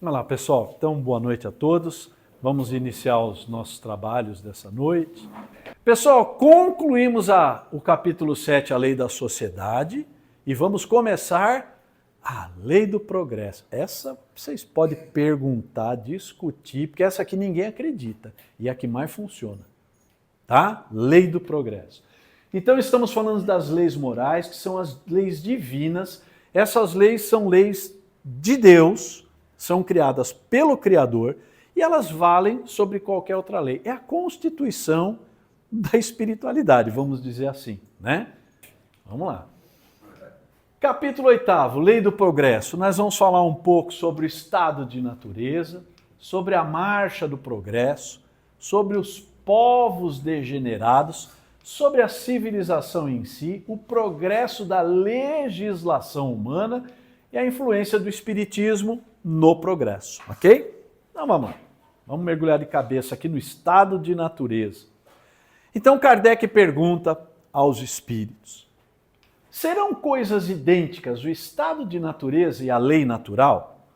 Olá, pessoal. Então, boa noite a todos. Vamos iniciar os nossos trabalhos dessa noite. Pessoal, concluímos o capítulo 7, a lei da sociedade, e vamos começar a lei do progresso. Essa vocês podem perguntar, discutir, porque essa aqui ninguém acredita e é a que mais funciona, tá? Lei do progresso. Então, estamos falando das leis morais, que são as leis divinas. Essas leis são leis de Deus, são criadas pelo Criador e elas valem sobre qualquer outra lei. É a constituição da espiritualidade, vamos dizer assim, né? Vamos lá. Capítulo 8, Lei do Progresso. Nós vamos falar um pouco sobre o estado de natureza, sobre a marcha do progresso, sobre os povos degenerados, sobre a civilização em si, o progresso da legislação humana e a influência do espiritismo no progresso, ok? Então vamos lá, vamos mergulhar de cabeça aqui no estado de natureza. Então Kardec pergunta aos espíritos: serão coisas idênticas o estado de natureza e a lei natural?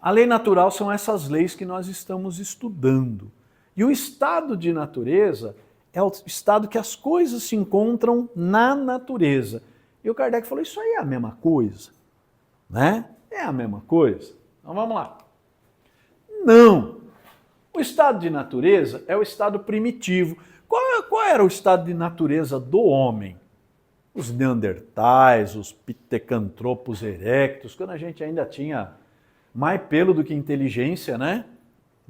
A lei natural são essas leis que nós estamos estudando. E o estado de natureza é o estado que as coisas se encontram na natureza. E o Kardec falou, isso aí é a mesma coisa, né? É a mesma coisa. Então vamos lá. Não. O estado de natureza é o estado primitivo. Qual era o estado de natureza do homem? Os neandertais, os pitecantropos erectus, quando a gente ainda tinha mais pelo do que inteligência, né?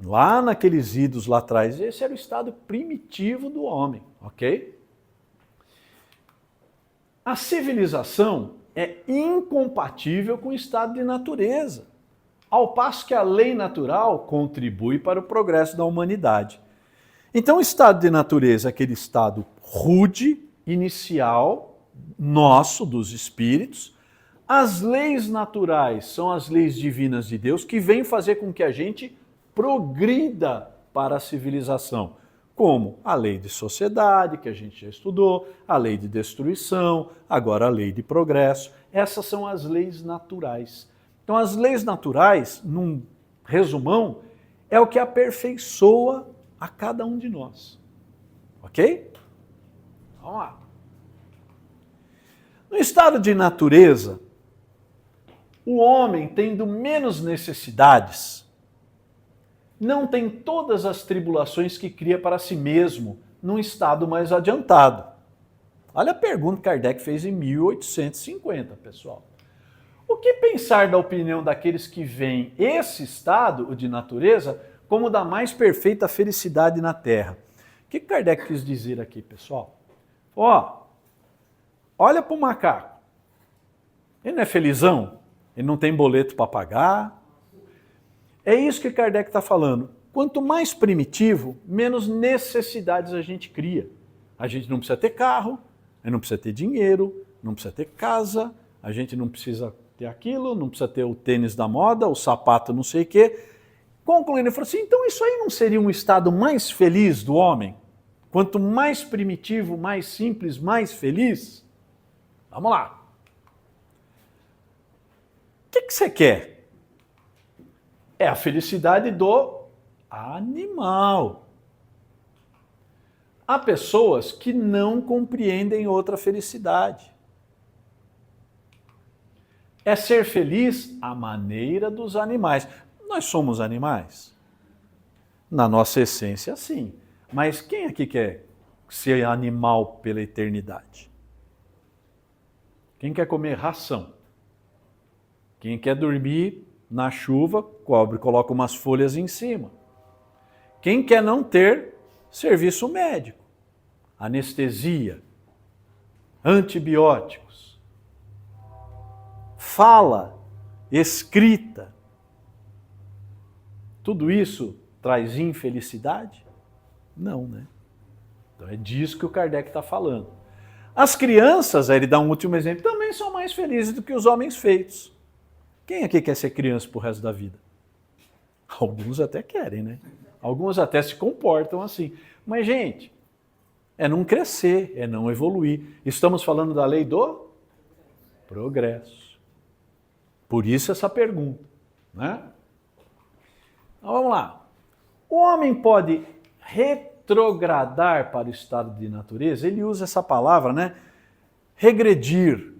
Lá naqueles idos lá atrás, esse era o estado primitivo do homem, ok? A civilização é incompatível com o estado de natureza, ao passo que a lei natural contribui para o progresso da humanidade. Então o estado de natureza é aquele estado rude, inicial, nosso, dos espíritos. As leis naturais são as leis divinas de Deus que vêm fazer com que a gente progrida para a civilização, como a lei de sociedade, que a gente já estudou, a lei de destruição, agora a lei de progresso. Essas são as leis naturais. Então, as leis naturais, num resumão, é o que aperfeiçoa a cada um de nós. Ok? Vamos lá. No estado de natureza, o homem, tendo menos necessidades, não tem todas as tribulações que cria para si mesmo num estado mais adiantado. Olha a pergunta que Kardec fez em 1850, pessoal. O que pensar da opinião daqueles que veem esse estado, o de natureza, como da mais perfeita felicidade na Terra? O que Kardec quis dizer aqui, pessoal? Olha para o macaco. Ele não é felizão? Ele não tem boleto para pagar? É isso que Kardec está falando. Quanto mais primitivo, menos necessidades a gente cria. A gente não precisa ter carro, a gente não precisa ter dinheiro, não precisa ter casa, a gente não precisa ter aquilo, não precisa ter o tênis da moda, o sapato não sei o quê. Concluindo, ele falou assim, então isso aí não seria um estado mais feliz do homem? Quanto mais primitivo, mais simples, mais feliz? Vamos lá. O que você quer? É a felicidade do animal. Há pessoas que não compreendem outra felicidade. É ser feliz à maneira dos animais. Nós somos animais? Na nossa essência, sim. Mas quem aqui quer ser animal pela eternidade? Quem quer comer ração? Quem quer dormir na chuva, coloca umas folhas em cima. Quem quer não ter serviço médico, anestesia, antibióticos, fala, escrita, tudo isso traz infelicidade? Não, né? Então é disso que o Kardec está falando. As crianças, aí ele dá um último exemplo, também são mais felizes do que os homens feitos. Quem aqui quer ser criança pro resto da vida? Alguns até querem, né? Alguns até se comportam assim. Mas, gente, é não crescer, é não evoluir. Estamos falando da lei do progresso. Por isso essa pergunta, né? Então vamos lá. O homem pode retrogradar para o estado de natureza? Ele usa essa palavra, né? Regredir.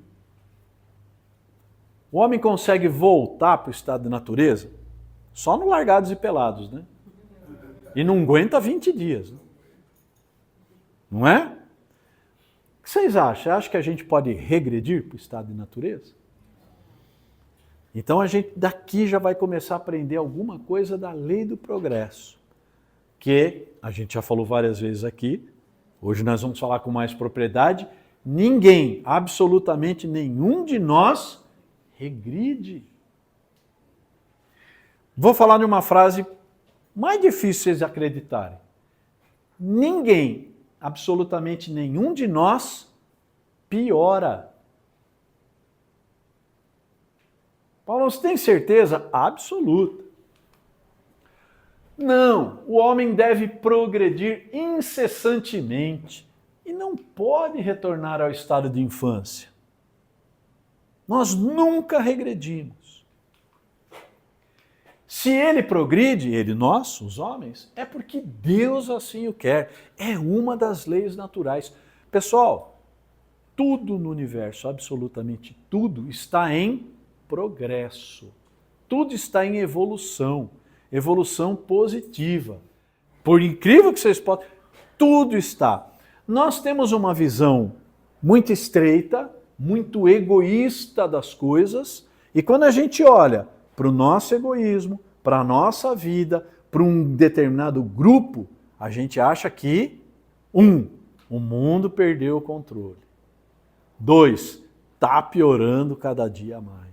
O homem consegue voltar para o estado de natureza? Só no Largados e Pelados, né? E não aguenta 20 dias. Né? Não é? O que vocês acham? Acha que a gente pode regredir para o estado de natureza? Então a gente daqui já vai começar a aprender alguma coisa da lei do progresso, que a gente já falou várias vezes aqui, hoje nós vamos falar com mais propriedade, ninguém, absolutamente nenhum de nós regride. Vou falar de uma frase mais difícil vocês acreditarem. Ninguém, absolutamente nenhum de nós piora. Paulo, você tem certeza? Absoluta. Não, o homem deve progredir incessantemente e não pode retornar ao estado de infância. Nós nunca regredimos. Se ele progride, ele, nós, os homens, é porque Deus assim o quer. É uma das leis naturais. Pessoal, tudo no universo, absolutamente tudo, está em progresso. Tudo está em evolução. Evolução positiva. Por incrível que vocês possam, tudo está. Nós temos uma visão muito estreita, muito egoísta das coisas, e quando a gente olha para o nosso egoísmo, para a nossa vida, para um determinado grupo, a gente acha que, o mundo perdeu o controle. 2, está piorando cada dia mais.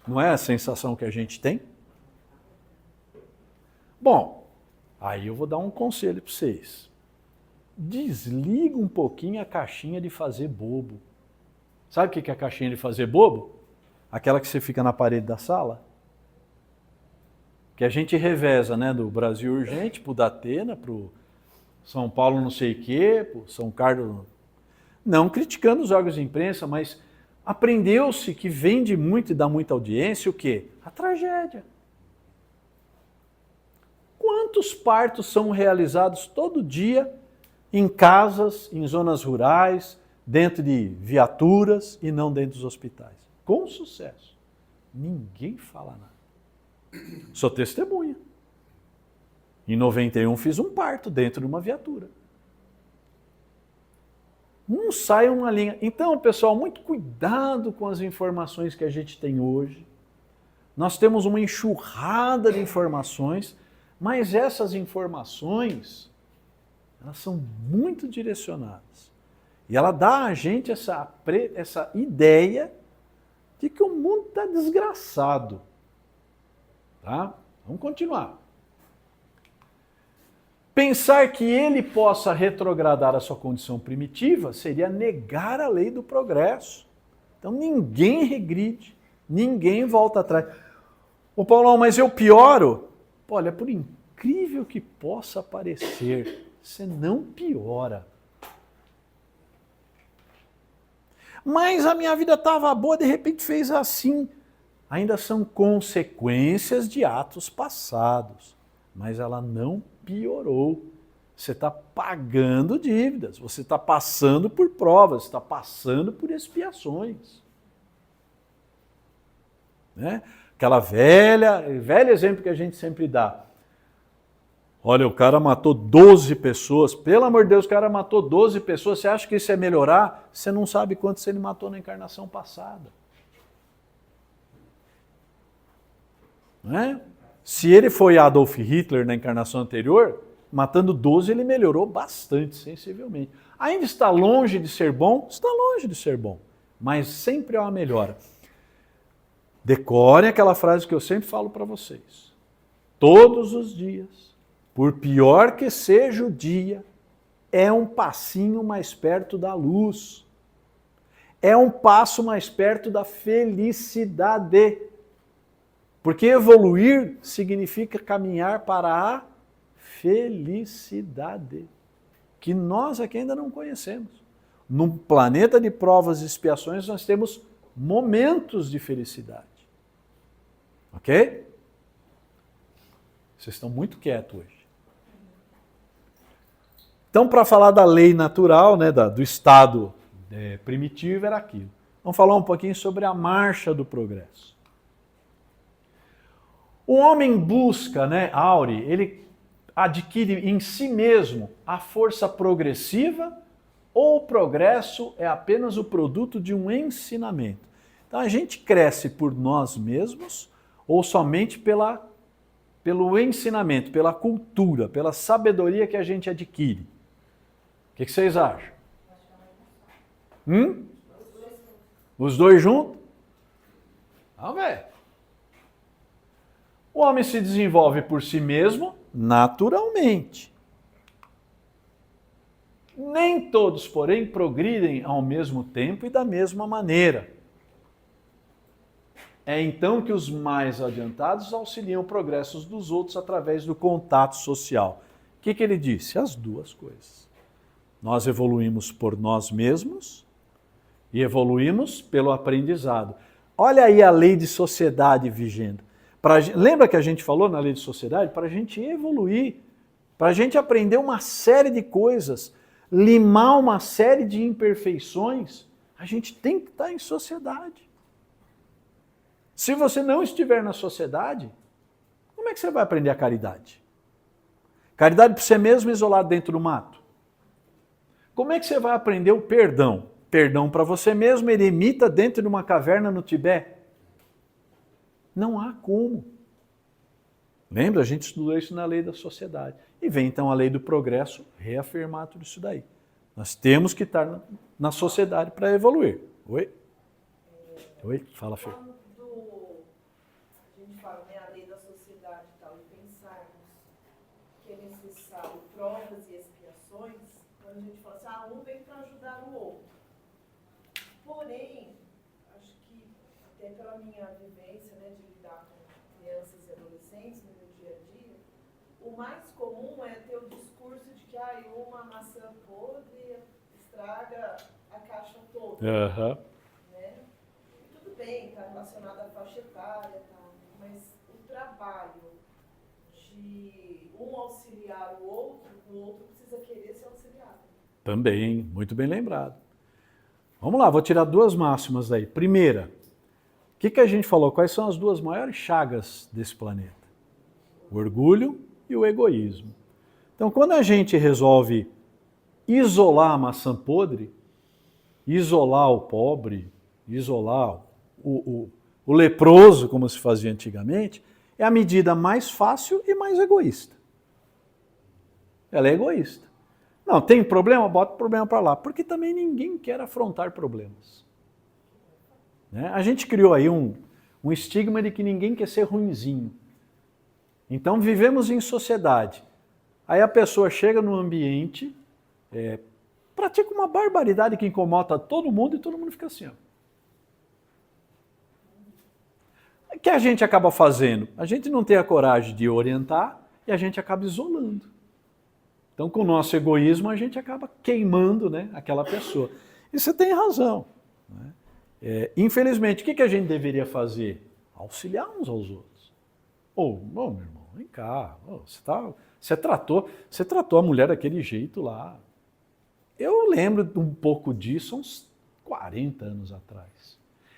Não é a sensação que a gente tem? Bom, aí eu vou dar um conselho para vocês. Desliga um pouquinho a caixinha de fazer bobo. Sabe o que é a caixinha de fazer bobo? Aquela que você fica na parede da sala. Que a gente reveza, né? Do Brasil Urgente pro Datena, pro São Paulo não sei o quê, pro São Carlos... Não criticando os órgãos de imprensa, mas aprendeu-se que vende muito e dá muita audiência o quê? A tragédia. Quantos partos são realizados todo dia em casas, em zonas rurais, dentro de viaturas e não dentro dos hospitais? Com sucesso. Ninguém fala nada. Sou testemunha. Em 91 fiz um parto dentro de uma viatura. Não sai uma linha. Então, pessoal, muito cuidado com as informações que a gente tem hoje. Nós temos uma enxurrada de informações, mas essas informações, elas são muito direcionadas. E ela dá a gente essa ideia de que o mundo está desgraçado. Tá? Vamos continuar. Pensar que ele possa retrogradar a sua condição primitiva seria negar a lei do progresso. Então ninguém regride, ninguém volta atrás. Ô Paulão, mas eu pioro? Olha, por incrível que possa parecer, você não piora. Mas a minha vida estava boa, de repente fez assim. Ainda são consequências de atos passados, mas ela não piorou. Você está pagando dívidas, você está passando por provas, está passando por expiações. Né? Aquela velho exemplo que a gente sempre dá. Olha, o cara matou 12 pessoas, pelo amor de Deus, o cara matou 12 pessoas, você acha que isso é melhorar? Você não sabe quantos ele matou na encarnação passada. Não é? Se ele foi Adolf Hitler na encarnação anterior, matando 12 ele melhorou bastante, sensivelmente. Ainda está longe de ser bom? Está longe de ser bom, mas sempre há uma melhora. Decorem aquela frase que eu sempre falo para vocês. Todos os dias, por pior que seja o dia, é um passinho mais perto da luz. É um passo mais perto da felicidade. Porque evoluir significa caminhar para a felicidade, que nós aqui ainda não conhecemos. Num planeta de provas e expiações, nós temos momentos de felicidade. Ok? Vocês estão muito quietos hoje. Então, para falar da lei natural, né, do estado primitivo, era aquilo. Vamos falar um pouquinho sobre a marcha do progresso. O homem busca, né, Auri, ele adquire em si mesmo a força progressiva ou o progresso é apenas o produto de um ensinamento? Então a gente cresce por nós mesmos ou somente pelo ensinamento, pela cultura, pela sabedoria que a gente adquire? O que vocês acham? Os dois juntos? Vamos ver. O homem se desenvolve por si mesmo naturalmente. Nem todos, porém, progridem ao mesmo tempo e da mesma maneira. É então que os mais adiantados auxiliam progressos dos outros através do contato social. O que ele disse? As duas coisas. Nós evoluímos por nós mesmos e evoluímos pelo aprendizado. Olha aí a lei de sociedade vigente. Lembra que a gente falou na lei de sociedade? Para a gente evoluir, para a gente aprender uma série de coisas, limar uma série de imperfeições, a gente tem que estar em sociedade. Se você não estiver na sociedade, como é que você vai aprender a caridade? Caridade por você mesmo isolado dentro do mato. Como é que você vai aprender o perdão? Perdão para você mesmo, eremita dentro de uma caverna no Tibete. Não há como. Lembra? A gente estudou isso na lei da sociedade. E vem então a lei do progresso reafirmar tudo isso daí. Nós temos que estar na sociedade para evoluir. Oi? Oi? Fala, Fê. A gente fala, né, a lei da sociedade e tal, e pensarmos que é necessário provas e expiações, quando a gente fala assim, um vem para ajudar o outro. Porém, acho que até pela minha vivência, né, de lidar com crianças e adolescentes no meu dia a dia, o mais comum é ter o discurso de que uma maçã podre estraga a caixa toda. Uhum. Né? E tudo bem, está relacionado à faixa etária, tá? Mas o trabalho de um auxiliar o outro precisa querer ser auxiliado. Também, muito bem lembrado. Vamos lá, vou tirar duas máximas daí. Primeira, o que a gente falou? Quais são as duas maiores chagas desse planeta? O orgulho e o egoísmo. Então, quando a gente resolve isolar a maçã podre, isolar o pobre, isolar o leproso, como se fazia antigamente, é a medida mais fácil e mais egoísta. Ela é egoísta. Não, tem problema? Bota o problema para lá. Porque também ninguém quer afrontar problemas. Né? A gente criou aí um estigma de que ninguém quer ser ruinzinho. Então vivemos em sociedade. Aí a pessoa chega no ambiente, pratica uma barbaridade que incomoda todo mundo e todo mundo fica assim. Ó. O que a gente acaba fazendo? A gente não tem a coragem de orientar e a gente acaba isolando. Então, com o nosso egoísmo, a gente acaba queimando, né, aquela pessoa. E você tem razão. Né? Infelizmente, o que a gente deveria fazer? Auxiliar uns aos outros. Meu irmão, vem cá. Você tratou a mulher daquele jeito lá. Eu lembro um pouco disso uns 40 anos atrás.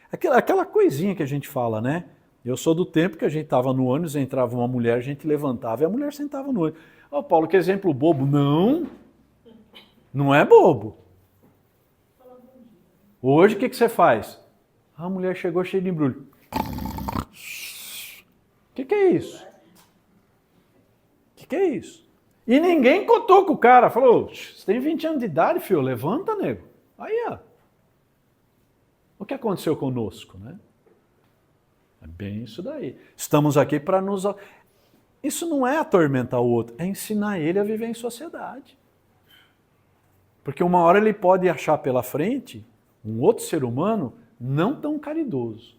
Aquela coisinha que a gente fala, né? Eu sou do tempo que a gente estava no ônibus, entrava uma mulher, a gente levantava e a mulher sentava no ônibus. Paulo, que exemplo bobo. Não é bobo. Hoje o que você faz? A mulher chegou cheia de embrulho. O que é isso? O que é isso? E ninguém contou com o cara. Falou, você tem 20 anos de idade, filho, levanta, nego. Aí, ó. O que aconteceu conosco, né? É bem isso daí. Estamos aqui para nos... Isso não é atormentar o outro, é ensinar ele a viver em sociedade. Porque uma hora ele pode achar pela frente um outro ser humano não tão caridoso.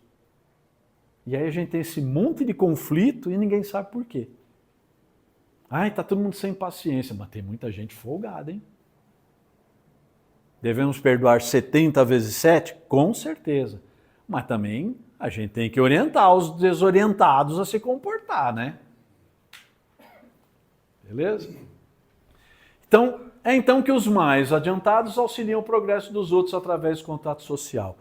E aí a gente tem esse monte de conflito e ninguém sabe por quê. Tá todo mundo sem paciência, mas tem muita gente folgada, hein? Devemos perdoar 70 vezes 7? Com certeza. Mas também a gente tem que orientar os desorientados a se comportar, né? Beleza? Então, é então que os mais adiantados auxiliam o progresso dos outros através do contato social.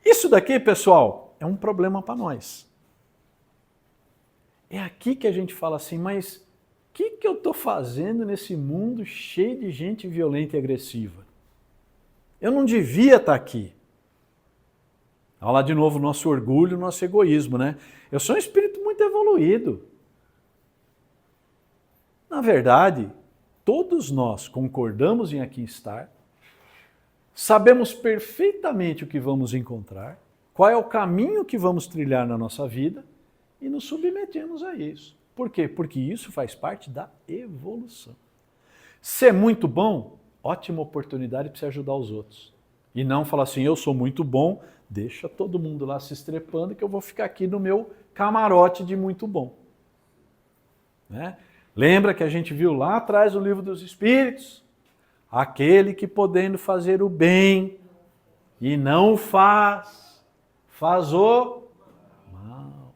Isso daqui, pessoal, é um problema para nós. É aqui que a gente fala assim, mas o que eu estou fazendo nesse mundo cheio de gente violenta e agressiva? Eu não devia estar aqui. Olha lá de novo o nosso orgulho, o nosso egoísmo, né? Eu sou um espírito muito evoluído. Na verdade, todos nós concordamos em aqui estar, sabemos perfeitamente o que vamos encontrar, qual é o caminho que vamos trilhar na nossa vida e nos submetemos a isso. Por quê? Porque isso faz parte da evolução. Ser muito bom, ótima oportunidade para você ajudar os outros. E não falar assim, eu sou muito bom, deixa todo mundo lá se estrepando que eu vou ficar aqui no meu camarote de muito bom. Né? Lembra que a gente viu lá atrás no Livro dos Espíritos? Aquele que podendo fazer o bem e não o faz, faz o mal.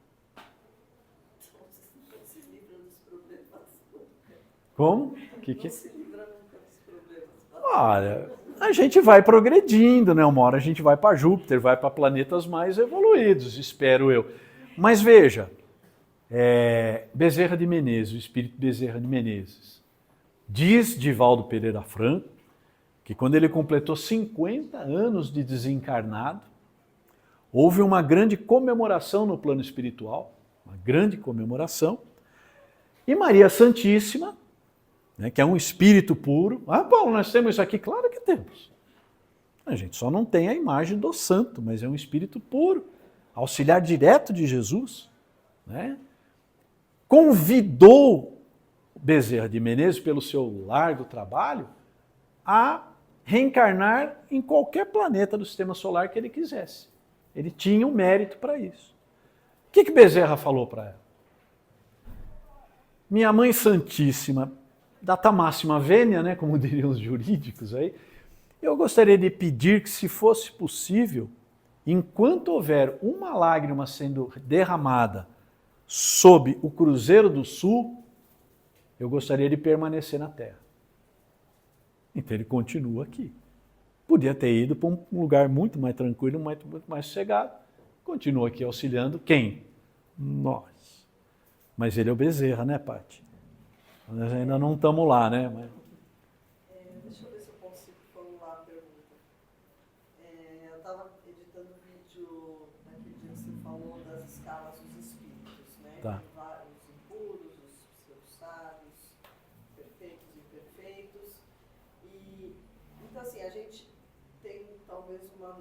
Como? Que? Olha, a gente vai progredindo, né? Uma hora a gente vai para Júpiter, vai para planetas mais evoluídos, espero eu. Mas veja, Bezerra de Menezes, o espírito Bezerra de Menezes, diz Divaldo Pereira Franco que quando ele completou 50 anos de desencarnado, houve uma grande comemoração no plano espiritual, uma grande comemoração, e Maria Santíssima, né, que é um espírito puro. Ah, Paulo, nós temos isso aqui? Claro que temos. A gente só não tem a imagem do santo, mas é um espírito puro, auxiliar direto de Jesus, né? Convidou Bezerra de Menezes, pelo seu largo trabalho, a reencarnar em qualquer planeta do sistema solar que ele quisesse. Ele tinha um mérito para isso. O que Bezerra falou para ela? Minha Mãe Santíssima, data máxima vênia, né, como diriam os jurídicos aí, eu gostaria de pedir que, se fosse possível, enquanto houver uma lágrima sendo derramada sob o Cruzeiro do Sul, eu gostaria de permanecer na Terra. Então ele continua aqui. Podia ter ido para um lugar muito mais tranquilo, muito mais sossegado. Continua aqui auxiliando quem? Nós. Mas ele é o Bezerra, né, Paty? Nós ainda não estamos lá, né? Deixa eu ver se eu consigo formular a pergunta. Eu estava editando o vídeo naquele dia que você falou das escalas dos espíritos, né? Tá. Os impuros, os pseudo-sábios, perfeitos e imperfeitos. Então, assim, a gente tem talvez uma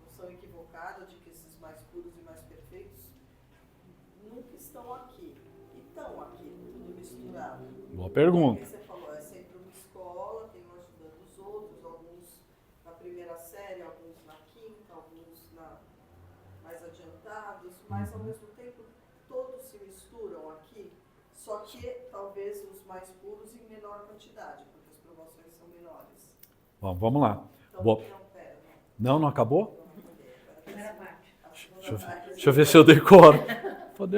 noção equivocada de que esses mais puros e mais perfeitos nunca estão aqui. E estão aqui, tudo misturado. Boa pergunta. Porque você falou, é sempre uma escola, tem um ajudando os outros, alguns na primeira série, alguns na quinta, alguns mais adiantados, mas ao mesmo tempo todos se misturam aqui, só que talvez os mais puros em menor quantidade, porque as promoções são menores. Bom, vamos lá. Então, Boa. Não acabou? Primeira parte. Deixa eu ver se eu decoro.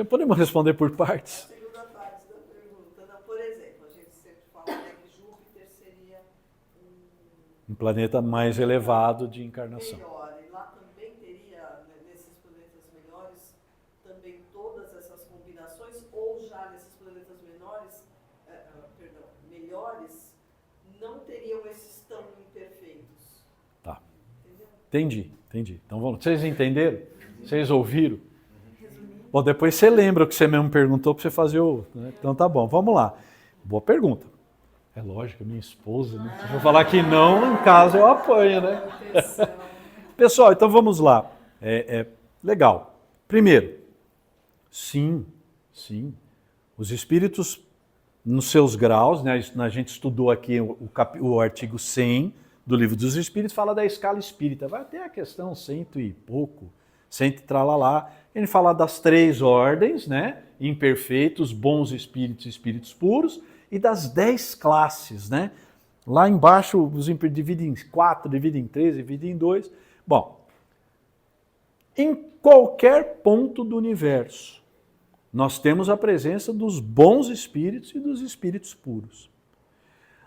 Podemos responder por partes. A segunda parte da pergunta. Não, por exemplo, a gente sempre fala, né, que Júpiter seria Um planeta mais elevado de encarnação. melhor. E lá também teria, né, nesses planetas melhores, também todas essas combinações, ou já nesses planetas melhores, não teriam esses tão imperfeitos. Tá. Entendeu? Entendi. Então vamos. Vocês entenderam? Vocês ouviram? Bom, depois você lembra o que você mesmo perguntou para você fazer o... Né? Então tá bom, vamos lá. Boa pergunta. É lógico, minha esposa, né? Se eu falar que não, em casa eu apanho, né? Pessoal, então vamos lá. Legal. Primeiro, sim. Os espíritos, nos seus graus, né? A gente estudou aqui o artigo 100 do Livro dos Espíritos, fala da escala espírita. Vai até a questão 100 e pouco, 100 e tralalá. Ele fala das 3 ordens, né? Imperfeitos, bons espíritos e espíritos puros, e das 10 classes, né? Lá embaixo, os dividem em 4, dividem em 3, dividem em 2. Bom, em qualquer ponto do universo, nós temos a presença dos bons espíritos e dos espíritos puros.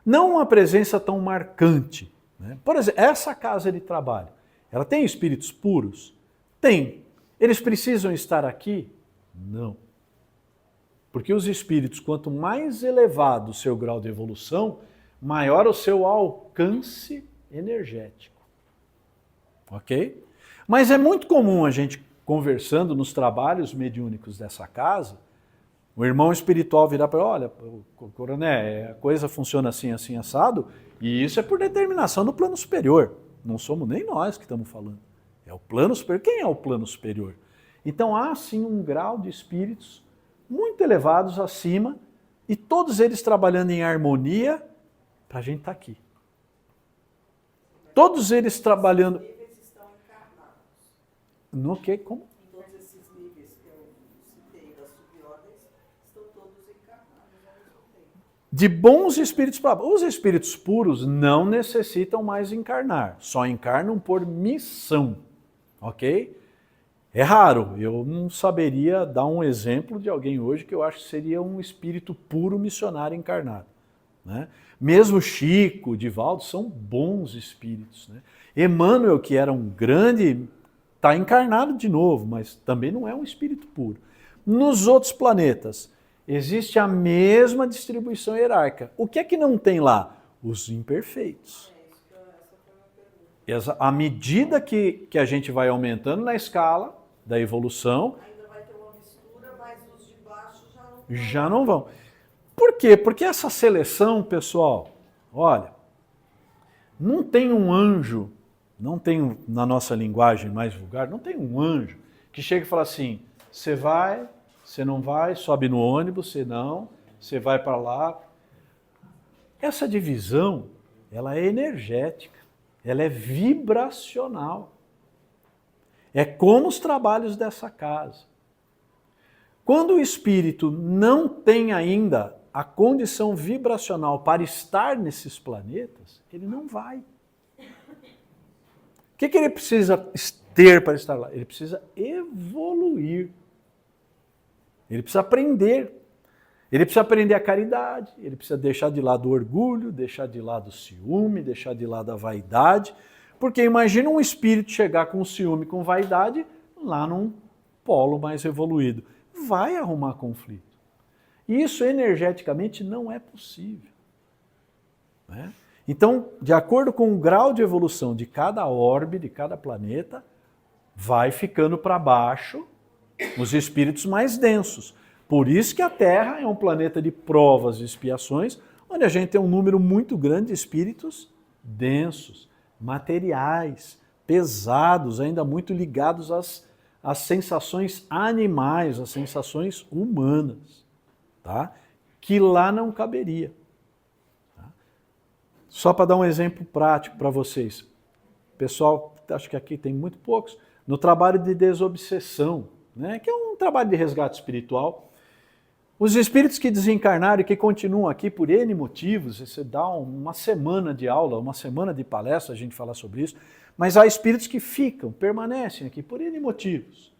Não uma presença tão marcante, né? Por exemplo, essa casa de trabalho, ela tem espíritos puros? Tem. Eles precisam estar aqui? Não. Porque os espíritos, quanto mais elevado o seu grau de evolução, maior o seu alcance energético. Ok? Mas é muito comum a gente, conversando nos trabalhos mediúnicos dessa casa, o irmão espiritual virar para ele, olha, coroné, a coisa funciona assim, assim, assado, e isso é por determinação do plano superior. Não somos nem nós que estamos falando. É o plano superior. Quem é o plano superior? Então há sim um grau de espíritos muito elevados acima, e todos eles trabalhando em harmonia para a gente estar aqui. Todos eles trabalhando... No que? Como? Todos esses níveis que eu citei das subordens estão todos encarnados ao mesmo tempo. De bons espíritos para... Os espíritos puros não necessitam mais encarnar, só encarnam por missão, ok? É raro, eu não saberia dar um exemplo de alguém hoje que eu acho que seria um espírito puro missionário encarnado, né? Mesmo Chico, Divaldo, são bons espíritos, né? Emmanuel, que era um grande... Está encarnado de novo, mas também não é um espírito puro. Nos outros planetas, existe a mesma distribuição hierárquica. O que é que não tem lá? Os imperfeitos. À medida que a gente vai aumentando na escala da evolução... Ainda vai ter uma mistura, mas os de baixo já não vão. Por quê? Porque essa seleção, pessoal, olha, não tem um anjo... Não tem, na nossa linguagem mais vulgar, não tem um anjo que chega e fala assim, você vai, você não vai, sobe no ônibus, você não, você vai para lá. Essa divisão, ela é energética, ela é vibracional. É como os trabalhos dessa casa. Quando o espírito não tem ainda a condição vibracional para estar nesses planetas, ele não vai. O que ele precisa ter para estar lá? Ele precisa evoluir. Ele precisa aprender. Ele precisa aprender a caridade, ele precisa deixar de lado o orgulho, deixar de lado o ciúme, deixar de lado a vaidade. Porque imagina um espírito chegar com ciúme, com vaidade, lá num polo mais evoluído. Vai arrumar conflito. E isso energeticamente não é possível, né? Então, de acordo com o grau de evolução de cada orbe, de cada planeta, vai ficando para baixo os espíritos mais densos. Por isso que a Terra é um planeta de provas e expiações, onde a gente tem um número muito grande de espíritos densos, materiais, pesados, ainda muito ligados às sensações animais, às sensações humanas, tá? Que lá não caberia. Só para dar um exemplo prático para vocês. Pessoal, acho que aqui tem muito poucos, no trabalho de desobsessão, né, que é um trabalho de resgate espiritual. Os espíritos que desencarnaram e que continuam aqui por N motivos, você dá uma semana de aula, uma semana de palestra, a gente falar sobre isso, mas há espíritos que ficam, permanecem aqui por N motivos.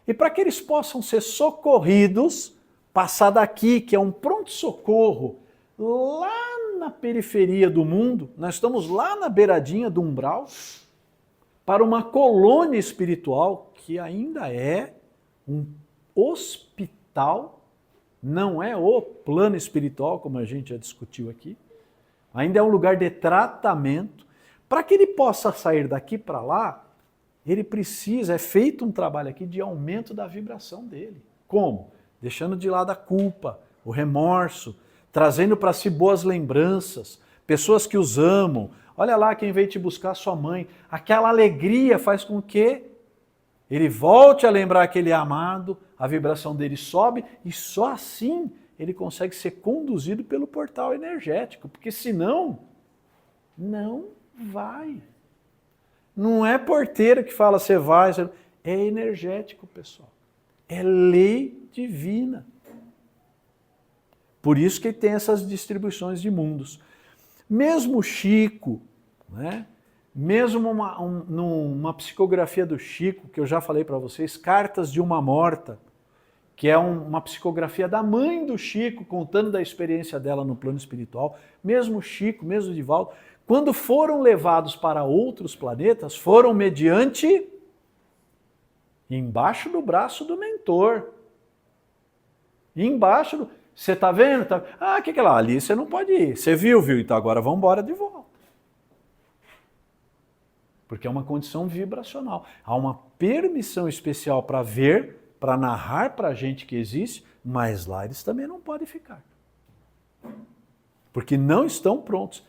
E para que eles possam ser socorridos, passar daqui, que é um pronto-socorro, lá na periferia do mundo, nós estamos lá na beiradinha do umbral, para uma colônia espiritual que ainda é um hospital, não é o plano espiritual, como a gente já discutiu aqui, ainda é um lugar de tratamento. Para que ele possa sair daqui para lá, ele precisa, é feito um trabalho aqui de aumento da vibração dele. Como? Deixando de lado a culpa, o remorso, trazendo para si boas lembranças, pessoas que os amam. Olha lá quem veio te buscar, sua mãe. Aquela alegria faz com que ele volte a lembrar aquele amado, a vibração dele sobe e só assim ele consegue ser conduzido pelo portal energético, porque senão, não vai. Não é porteiro que fala você vai, é energético, pessoal. É lei divina. Por isso que tem essas distribuições de mundos. Mesmo Chico, né? Mesmo numa psicografia do Chico, que eu já falei para vocês, Cartas de uma Morta, que é uma psicografia da mãe do Chico, contando da experiência dela no plano espiritual. Mesmo Chico, mesmo Divaldo, quando foram levados para outros planetas, foram mediante embaixo do braço do mentor. Embaixo do... Você está vendo? Ah, o que é lá? Ali você não pode ir. Você viu? Então agora vamos embora de volta. Porque é uma condição vibracional. Há uma permissão especial para ver, para narrar para a gente que existe, mas lá eles também não podem ficar. Porque não estão prontos.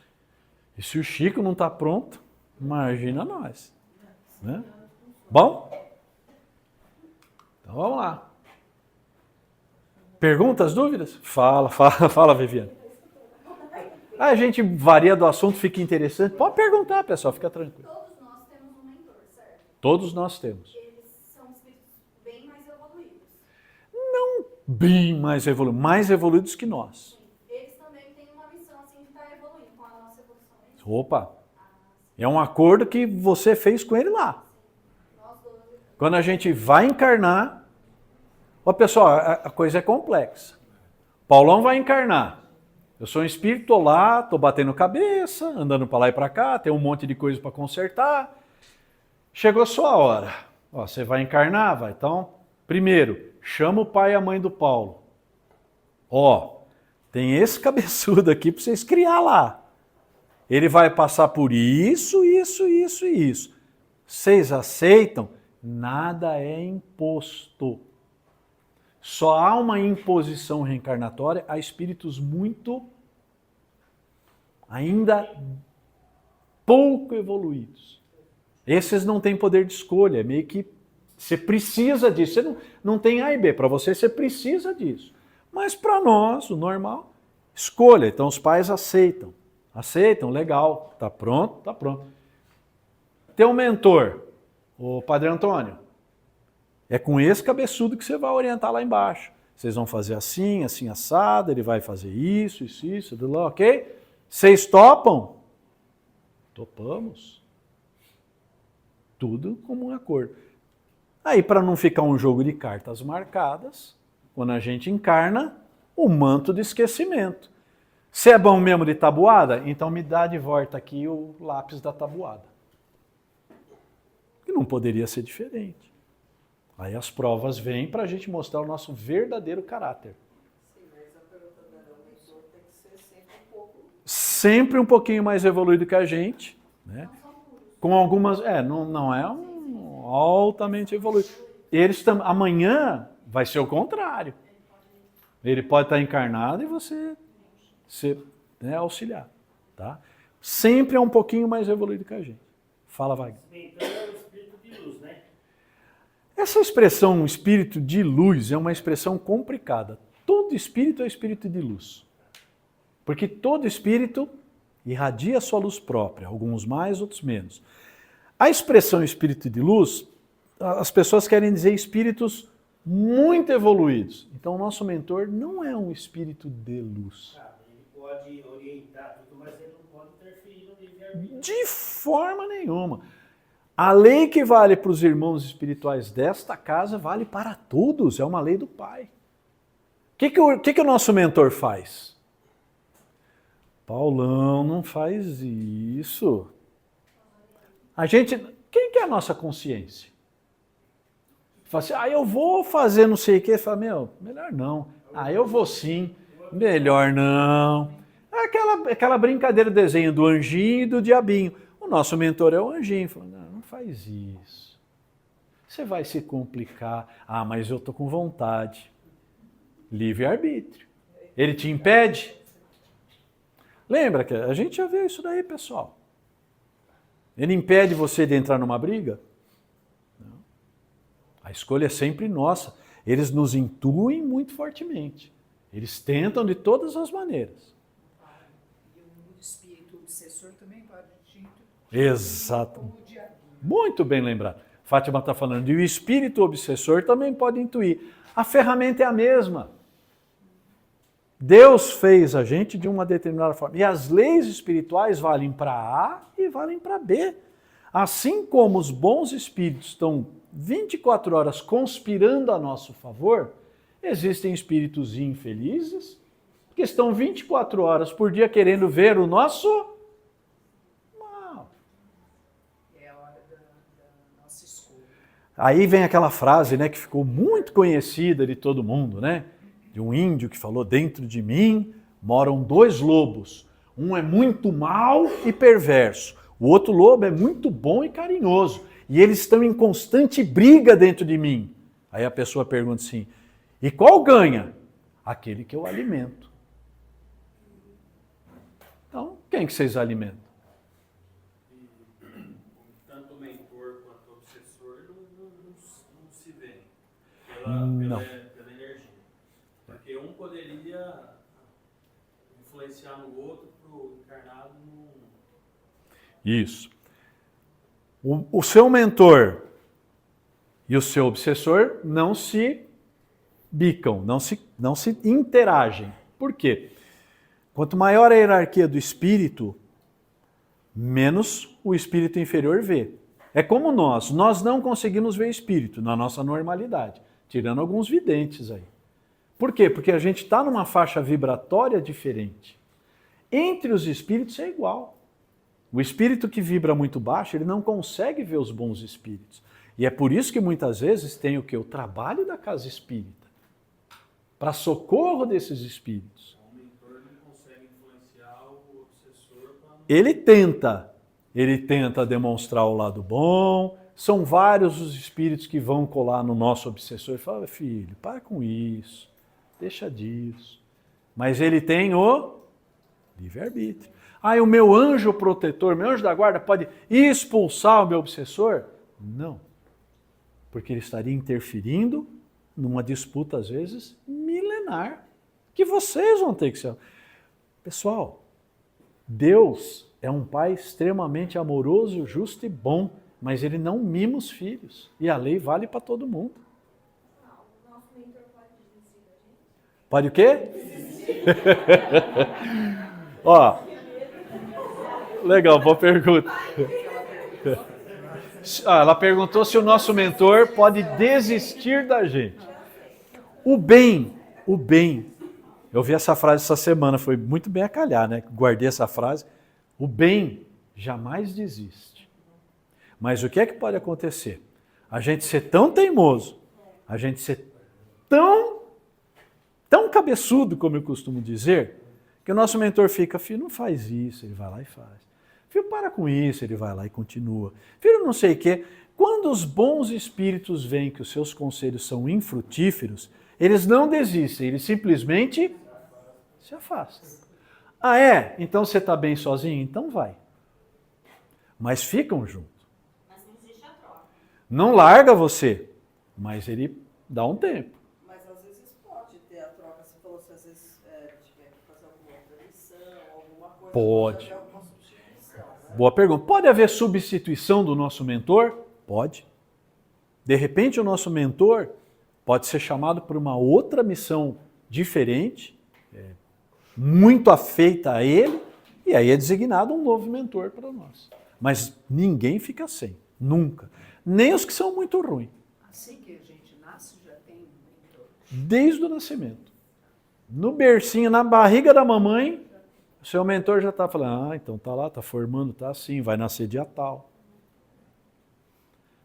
E se o Chico não está pronto, imagina nós. Né? Bom? Então vamos lá. Perguntas, dúvidas? Fala, Viviane. A gente varia do assunto, fica interessante. Pode perguntar, pessoal, fica tranquilo. Todos nós temos um mentor, certo? Todos nós temos. Eles são espíritos bem mais evoluídos. Não bem mais evoluídos que nós. Eles também têm uma missão assim de estar evoluindo com a nossa evolução. Opa! É um acordo que você fez com ele lá. Nós dois. Quando a gente vai encarnar... Ó, pessoal, a coisa é complexa. Paulão vai encarnar. Eu sou um espírito, estou lá, estou batendo cabeça, andando para lá e para cá, tem um monte de coisa para consertar. Chegou a sua hora. Ó, você vai encarnar? Vai. Então, primeiro, chama o pai e a mãe do Paulo. Ó, tem esse cabeçudo aqui para vocês criar lá. Ele vai passar por isso, isso, isso e isso. Vocês aceitam? Nada é imposto. Só há uma imposição reencarnatória a espíritos ainda pouco evoluídos. Esses não têm poder de escolha, é meio que você precisa disso. Você não tem A e B, para você precisa disso. Mas para nós, o normal, escolha. Então os pais aceitam. Aceitam, legal, está pronto, está pronto. Tem um mentor, o Padre Antônio. É com esse cabeçudo que você vai orientar lá embaixo. Vocês vão fazer assim, assim assado, ele vai fazer isso, tudo lá, ok? Vocês topam? Topamos. Tudo como um acordo. Aí, para não ficar um jogo de cartas marcadas, quando a gente encarna, o manto de esquecimento. Se é bom mesmo de tabuada, então me dá de volta aqui o lápis da tabuada. Que não poderia ser diferente. Aí as provas vêm para a gente mostrar o nosso verdadeiro caráter. Sim, mas a pergunta da mentor tem que ser sempre um pouco... Sempre um pouquinho mais evoluído que a gente, né? Com algumas... não é um altamente evoluído. Amanhã vai ser o contrário. Ele pode estar encarnado e você ser, né, auxiliar. Tá? Sempre é um pouquinho mais evoluído que a gente. Fala, Wagner. Então é o espírito de luz, né? Essa expressão espírito de luz é uma expressão complicada. Todo espírito é espírito de luz. Porque todo espírito irradia a sua luz própria, alguns mais, outros menos. A expressão espírito de luz, as pessoas querem dizer espíritos muito evoluídos. Então o nosso mentor não é um espírito de luz. Ele pode orientar tudo, mas ele não pode interferir no livre-arbítrio. De forma nenhuma. A lei que vale para os irmãos espirituais desta casa vale para todos, é uma lei do Pai. O que o nosso mentor faz? Paulão, não faz isso. Quem que é a nossa consciência? Fala assim, eu vou fazer não sei o quê. Fala, melhor não. Eu vou sim. Melhor não. Aquela brincadeira, desenho do anjinho e do diabinho. O nosso mentor é o anjinho. Fala, não faz isso. Você vai se complicar. Mas eu estou com vontade. Livre-arbítrio. Ele te impede? Lembra que a gente já viu isso daí, pessoal. Ele impede você de entrar numa briga? Não. A escolha é sempre nossa. Eles nos intuem muito fortemente. Eles tentam de todas as maneiras. E o espírito obsessor também pode te... Exato. Como o diabinho. Muito bem lembrado. Fátima está falando de o espírito obsessor também pode intuir. A ferramenta é a mesma. Deus fez a gente de uma determinada forma. E as leis espirituais valem para A e valem para B. Assim como os bons espíritos estão 24 horas conspirando a nosso favor, Existem espíritos infelizes que estão 24 horas por dia querendo ver o nosso mal. É a hora da nossa escolha. Aí vem aquela frase, né, que ficou muito conhecida de todo mundo, né? De um índio que falou: dentro de mim moram 2 lobos. Um é muito mau e perverso. O outro lobo é muito bom e carinhoso. E eles estão em constante briga dentro de mim. Aí a pessoa pergunta assim: e qual ganha? Aquele que eu alimento. Então, quem que vocês alimentam? Tanto o mentor quanto o obsessor não se vê Não. pela energia. Porque um poderia influenciar no outro para o encarnado não. Isso. O seu mentor e o seu obsessor não se bicam, não se interagem. Por quê? Quanto maior a hierarquia do espírito, menos o espírito inferior vê. É como nós não conseguimos ver espírito na nossa normalidade, tirando alguns videntes aí. Por quê? Porque a gente está numa faixa vibratória diferente. Entre os espíritos é igual. O espírito que vibra muito baixo, ele não consegue ver os bons espíritos. E é por isso que muitas vezes tem o quê? O trabalho da casa espírita, para socorro desses espíritos. O mentor não consegue influenciar o obsessor para. Ele tenta demonstrar o lado bom. São vários os espíritos que vão colar no nosso obsessor e falam: filho, para com isso, deixa disso. Mas ele tem o livre-arbítrio. Ah, o meu anjo protetor, meu anjo da guarda pode expulsar o meu obsessor? Não. Porque ele estaria interferindo numa disputa, às vezes, milenar, que vocês vão ter que ser. Pessoal, Deus é um pai extremamente amoroso, justo e bom, mas ele não mima os filhos. E a lei vale para todo mundo. O nosso mentor pode desistir da gente? Pode o quê? Ó, legal, boa pergunta. Ela perguntou se o nosso mentor pode desistir da gente. O bem, eu vi essa frase essa semana, foi muito bem a calhar, né? Guardei essa frase. O bem jamais desiste. Mas o que é que pode acontecer? A gente ser tão teimoso, a gente ser tão cabeçudo, como eu costumo dizer, que o nosso mentor fica: filho, não faz isso, ele vai lá e faz. Filho, para com isso, ele vai lá e continua. Filho, não sei o quê. Quando os bons espíritos veem que os seus conselhos são infrutíferos, eles não desistem, eles simplesmente se afastam. Ah, é? Então você está bem sozinho? Então vai. Mas ficam junto. Mas não existe a troca. Não larga você, mas ele dá um tempo. Mas às vezes pode ter a troca. Você falou se às vezes tiver que fazer alguma outra missão, alguma coisa. Pode. Haver alguma substituição, né? Boa pergunta. Pode haver substituição do nosso mentor? Pode. De repente o nosso mentor pode ser chamado por uma outra missão diferente, muito afeita a ele, e aí é designado um novo mentor para nós. Mas ninguém fica sem, nunca. Nem os que são muito ruins. Assim que a gente nasce, já tem um mentor. Desde o nascimento. No bercinho, na barriga da mamãe, o seu mentor já está falando: ah, então tá lá, tá formando, tá assim, vai nascer dia tal.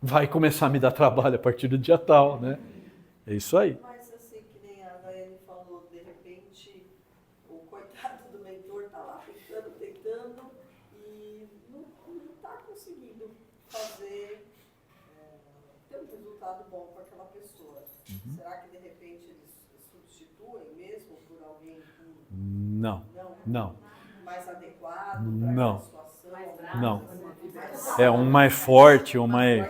Vai começar a me dar trabalho a partir do dia tal, né? É isso aí. Mas assim, que nem a Daiane falou, de repente o coitado do mentor está lá tentando e não está conseguindo ter um resultado bom com aquela pessoa. Será que de repente eles substituem mesmo por alguém Não. mais adequado para Não. aquela situação? Não. É um mais forte, um mais...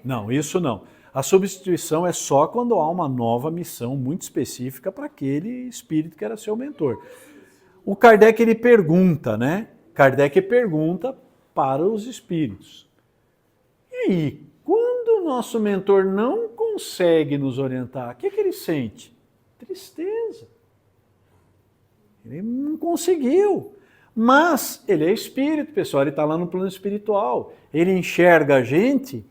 Não, isso não. A substituição é só quando há uma nova missão muito específica para aquele espírito que era seu mentor. O Kardec, ele pergunta, né? Kardec pergunta para os espíritos: e aí, quando o nosso mentor não consegue nos orientar, o que ele sente? Tristeza. Ele não conseguiu. Mas ele é espírito, pessoal, ele está lá no plano espiritual. Ele enxerga a gente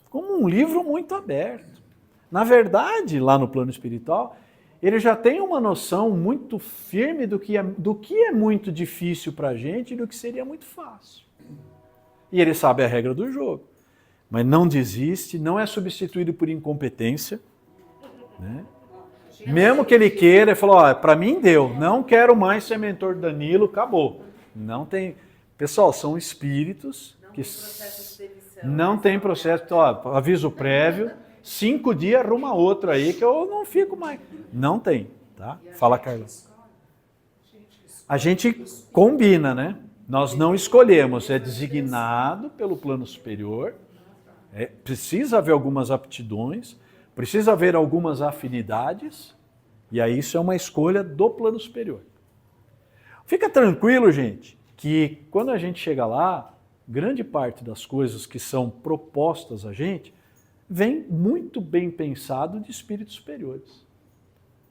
como um livro muito aberto. Na verdade, lá no plano espiritual, ele já tem uma noção muito firme do que é muito difícil para a gente e do que seria muito fácil. E ele sabe a regra do jogo. Mas não desiste, não é substituído por incompetência, né? Mesmo que ele queira, ele falou, para mim deu, não quero mais ser mentor do Danilo, acabou. Não tem... Pessoal, são espíritos que não tem processo, aviso prévio, 5 dias arruma outro aí que eu não fico mais. Não tem, tá? Fala, Carlos. A gente combina, né? Nós não escolhemos, é designado pelo plano superior, precisa haver algumas aptidões, precisa haver algumas afinidades, e aí isso é uma escolha do plano superior. Fica tranquilo, gente, que quando a gente chega lá, grande parte das coisas que são propostas a gente, vem muito bem pensado de espíritos superiores.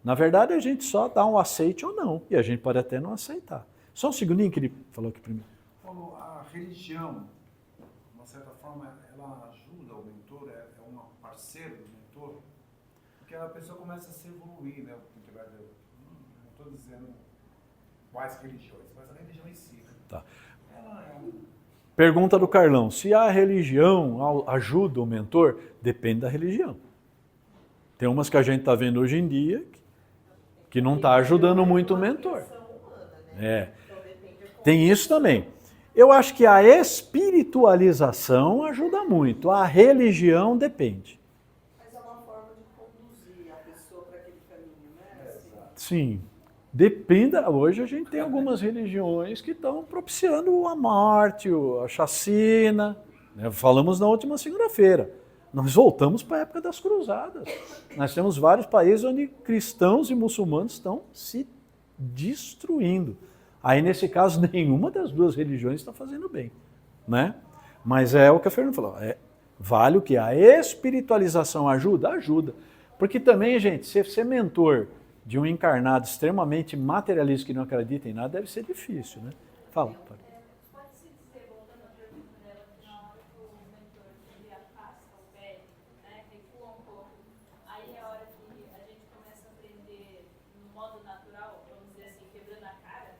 Na verdade, a gente só dá um aceite ou não, e a gente pode até não aceitar. Só um segundinho que ele falou aqui primeiro. Paulo, a religião, de uma certa forma, ela ajuda o mentor, é uma parceira do mentor, porque a pessoa começa a se evoluir, né? Não estou dizendo quais religiões, mas a religião em si. Tá. Ela Pergunta do Carlão, se a religião ajuda o mentor, depende da religião. Tem umas que a gente está vendo hoje em dia que não está ajudando muito o mentor. Tem isso também. Eu acho que a espiritualização ajuda muito, a religião depende. Mas é uma forma de conduzir a pessoa para aquele caminho, né? Sim. Depende. Hoje a gente tem algumas religiões que estão propiciando a morte, a chacina. Né? Falamos na última segunda-feira. Nós voltamos para a época das cruzadas. Nós temos vários países onde cristãos e muçulmanos estão se destruindo. Aí, nesse caso, nenhuma das duas religiões está fazendo bem. Né? Mas é o que a Fernanda falou. Vale o que? A espiritualização ajuda? Ajuda. Porque também, gente, ser mentor de um encarnado extremamente materialista que não acredita em nada deve ser difícil, né? Fala. Pode-se dizer, voltando à pergunta dela, que na hora que o mentor ele afasta o pé, né, recua um pouco, aí é a hora que a gente começa a aprender no modo natural, vamos dizer assim, quebrando a cara?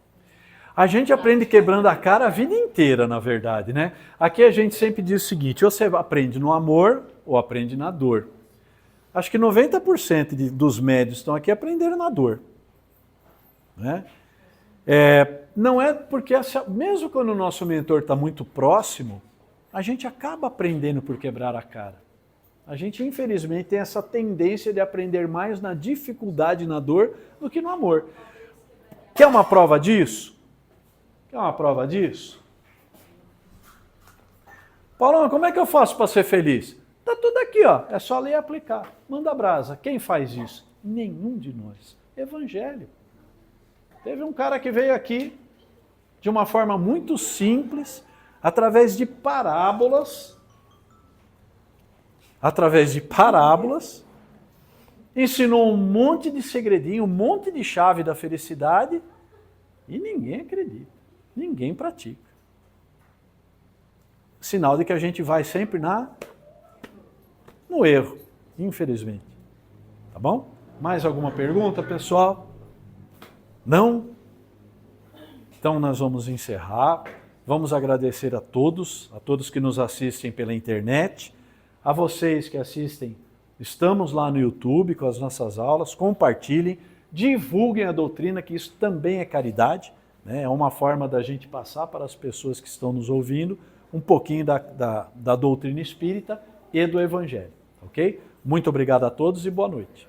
A gente aprende quebrando a cara a vida inteira, na verdade, né? Aqui a gente sempre diz o seguinte, ou você aprende no amor ou aprende na dor. Acho que 90% dos médios estão aqui aprendendo na dor. Né? Não é porque, mesmo quando o nosso mentor está muito próximo, a gente acaba aprendendo por quebrar a cara. A gente, infelizmente, tem essa tendência de aprender mais na dificuldade, na dor, do que no amor. Quer uma prova disso? Quer uma prova disso? Paulão, como é que eu faço para ser feliz? Está tudo aqui, ó. É só ler e aplicar. Manda brasa. Quem faz isso? Nenhum de nós. Evangelho. Teve um cara que veio aqui de uma forma muito simples, através de parábolas, ensinou um monte de segredinho, um monte de chave da felicidade e ninguém acredita, ninguém pratica. Sinal de que a gente vai sempre no erro, infelizmente. Tá bom? Mais alguma pergunta, pessoal? Não? Então nós vamos encerrar. Vamos agradecer a todos que nos assistem pela internet, a vocês que assistem. Estamos lá no YouTube com as nossas aulas. Compartilhem, divulguem a doutrina, que isso também é caridade. Né? É uma forma da gente passar para as pessoas que estão nos ouvindo um pouquinho da doutrina espírita e do Evangelho. Ok? Muito obrigado a todos e boa noite.